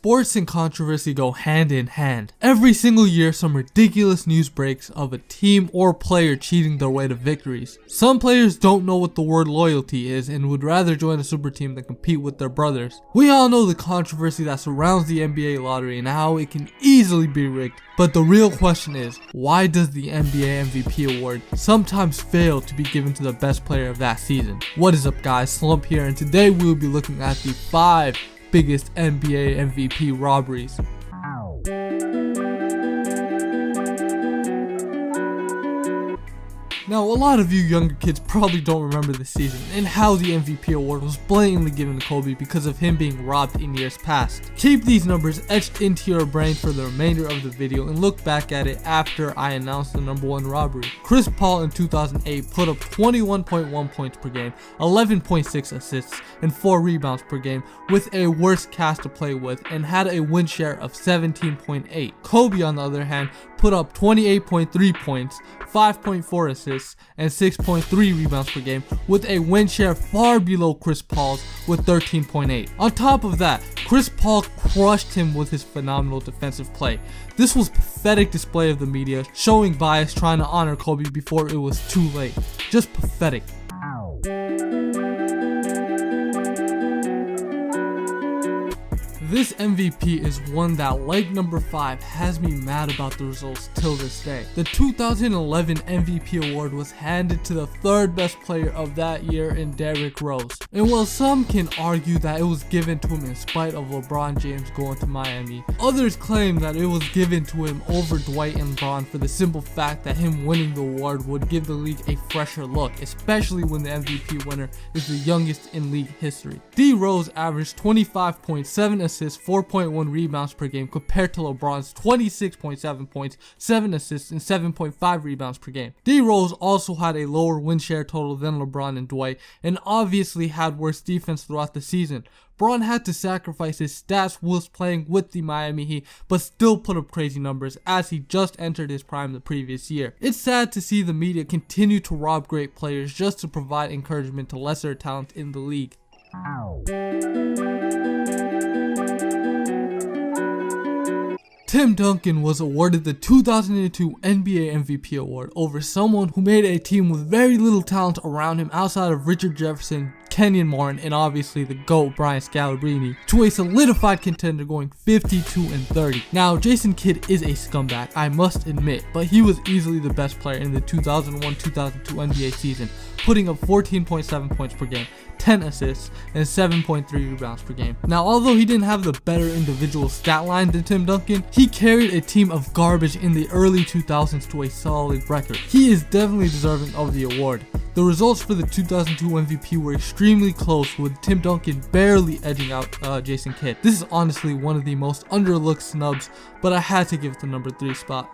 Sports and controversy go hand in hand. Every single year, some ridiculous news breaks of a team or player cheating their way to victories. Some players don't know what the word loyalty is and would rather join a super team than compete with their brothers. We all know the controversy that surrounds the NBA lottery and how it can easily be rigged. But the real question is, why does the NBA MVP award sometimes fail to be given to the best player of that season? What is up guys, Slump here, and today we will be looking at the 5 biggest NBA MVP robberies. Now, a lot of you younger kids probably don't remember this season and how the MVP award was blatantly given to Kobe because of him being robbed in years past. Keep these numbers etched into your brain for the remainder of the video and look back at it after I announce the number 1 robbery. Chris Paul in 2008 put up 21.1 points per game, 11.6 assists, and 4 rebounds per game with a worse cast to play with and had a win share of 17.8. Kobe, on the other hand, put up 28.3 points, 5.4 assists, and 6.3 rebounds per game with a win share far below Chris Paul's with 13.8. On top of that, Chris Paul crushed him with his phenomenal defensive play. This was a pathetic display of the media, showing bias trying to honor Kobe before it was too late. Just pathetic. This MVP is one that, like number 5, has me mad about the results till this day. The 2011 MVP award was handed to the 3rd best player of that year in Derrick Rose. And while some can argue that it was given to him in spite of LeBron James going to Miami, others claim that it was given to him over Dwight and LeBron for the simple fact that him winning the award would give the league a fresher look, especially when the MVP winner is the youngest in league history. D Rose averaged 25.7 assists, 4.1 rebounds per game compared to LeBron's 26.7 points, 7 assists, and 7.5 rebounds per game. D Rose also had a lower win share total than LeBron and Dwight, and obviously had worse defense throughout the season. Bron had to sacrifice his stats whilst playing with the Miami Heat, but still put up crazy numbers as he just entered his prime the previous year. It's sad to see the media continue to rob great players just to provide encouragement to lesser talent in the league. Tim Duncan was awarded the 2002 NBA MVP award over someone who made a team with very little talent around him outside of Richard Jefferson, Kenyon Martin, and obviously the GOAT Bryant to a solidified contender going 52-30. Now, Jason Kidd is a scumbag, I must admit, but he was easily the best player in the 2001-2002 NBA season, putting up 14.7 points per game, 10 assists, and 7.3 rebounds per game. Now, although he didn't have the better individual stat line than Tim Duncan, he carried a team of garbage in the early 2000s to a solid record. He is definitely deserving of the award. The results for the 2002 MVP were extremely close, with Tim Duncan barely edging out Jason Kidd. This is honestly one of the most underlooked snubs, but I had to give it the number 3 spot.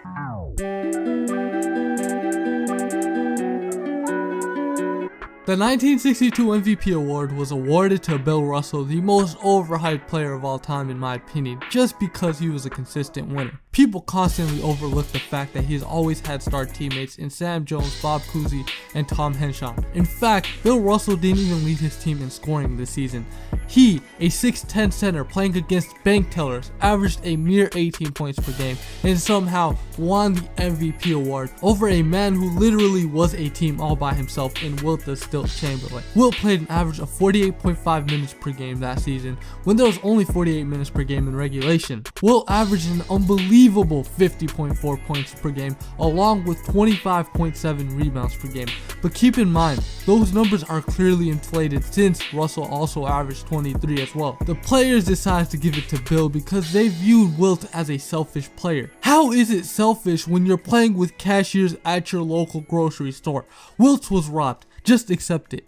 The 1962 MVP award was awarded to Bill Russell, the most overhyped player of all time in my opinion, just because he was a consistent winner. People constantly overlook the fact that he has always had star teammates in Sam Jones, Bob Cousy, and Tom Henshaw. In fact, Bill Russell didn't even lead his team in scoring this season. He, a 6'10 center playing against bank tellers, averaged a mere 18 points per game and somehow won the MVP award over a man who literally was a team all by himself in Wilt the Stilt Chamberlain. Wilt played an average of 48.5 minutes per game that season when there was only 48 minutes per game in regulation. Wilt averaged an unbelievable 50.4 points per game along with 25.7 rebounds per game. But keep in mind, those numbers are clearly inflated since Russell also averaged 23 as well. The players decided to give it to Bill because they viewed Wilt as a selfish player. How is it selfish when you're playing with cashiers at your local grocery store? Wilt was robbed. Just accept it.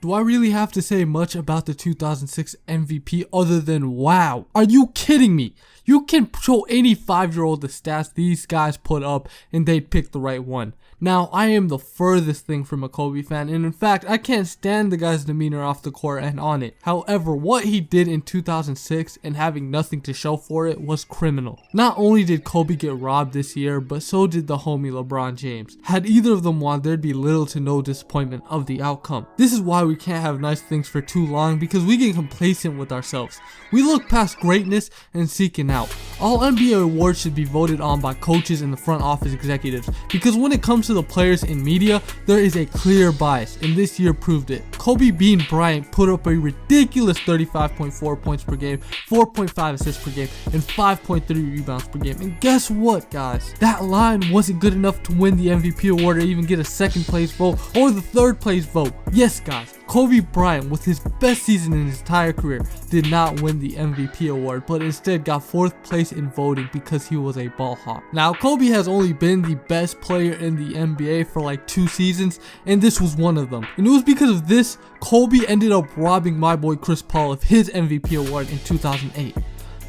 Do I really have to say much about the 2006 MVP other than wow? Are you kidding me? You can show any 5-year-old the stats these guys put up and they'd pick the right one. Now, I am the furthest thing from a Kobe fan, and in fact, I can't stand the guy's demeanor off the court and on it. However, what he did in 2006 and having nothing to show for it was criminal. Not only did Kobe get robbed this year, but so did the homie LeBron James. Had either of them won, there'd be little to no disappointment of the outcome. This is why we we can't have nice things for too long because we get complacent with ourselves. We look past greatness and seeking out. All NBA awards should be voted on by coaches and the front office executives because when it comes to the players and media, there is a clear bias, and this year proved it. Kobe Bean Bryant put up a ridiculous 35.4 points per game, 4.5 assists per game, and 5.3 rebounds per game. And guess what, guys? That line wasn't good enough to win the MVP award or even get a second place vote or the third place vote. Yes, guys, Kobe Bryant, with his best season in his entire career, did not win the MVP award, but instead got 4th place in voting because he was a ball hawk. Now, Kobe has only been the best player in the NBA for like 2 seasons, and this was one of them. And it was because of this, Kobe ended up robbing my boy Chris Paul of his MVP award in 2008.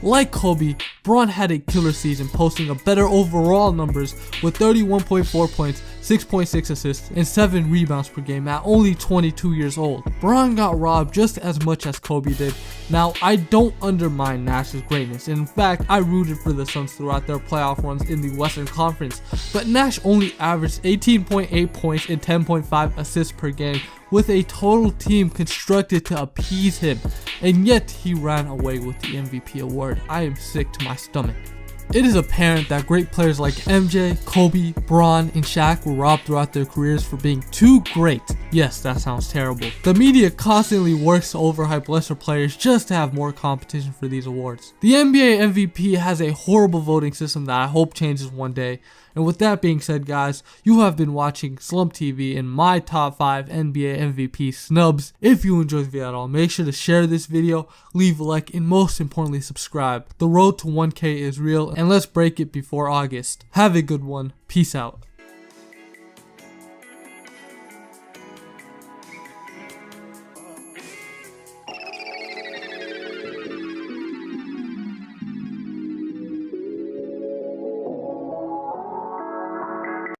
Like Kobe, Bron had a killer season, posting a better overall numbers with 31.4 points, 6.6 assists, and 7 rebounds per game at only 22 years old. Bron got robbed just as much as Kobe did. Now, I don't undermine Nash's greatness, and in fact, I rooted for the Suns throughout their playoff runs in the Western Conference, but Nash only averaged 18.8 points and 10.5 assists per game, with a total team constructed to appease him, and yet he ran away with the MVP award. I am sick to my stomach. It is apparent that great players like MJ, Kobe, Bron, and Shaq were robbed throughout their careers for being too great. Yes, that sounds terrible. The media constantly works to overhype lesser players just to have more competition for these awards. The NBA MVP has a horrible voting system that I hope changes one day. And with that being said, guys, you have been watching Slump TV and my top 5 NBA MVP snubs. If you enjoyed the video at all, make sure to share this video, leave a like, and most importantly, subscribe. The road to 1K is real, and let's break it before August. Have a good one. Peace out.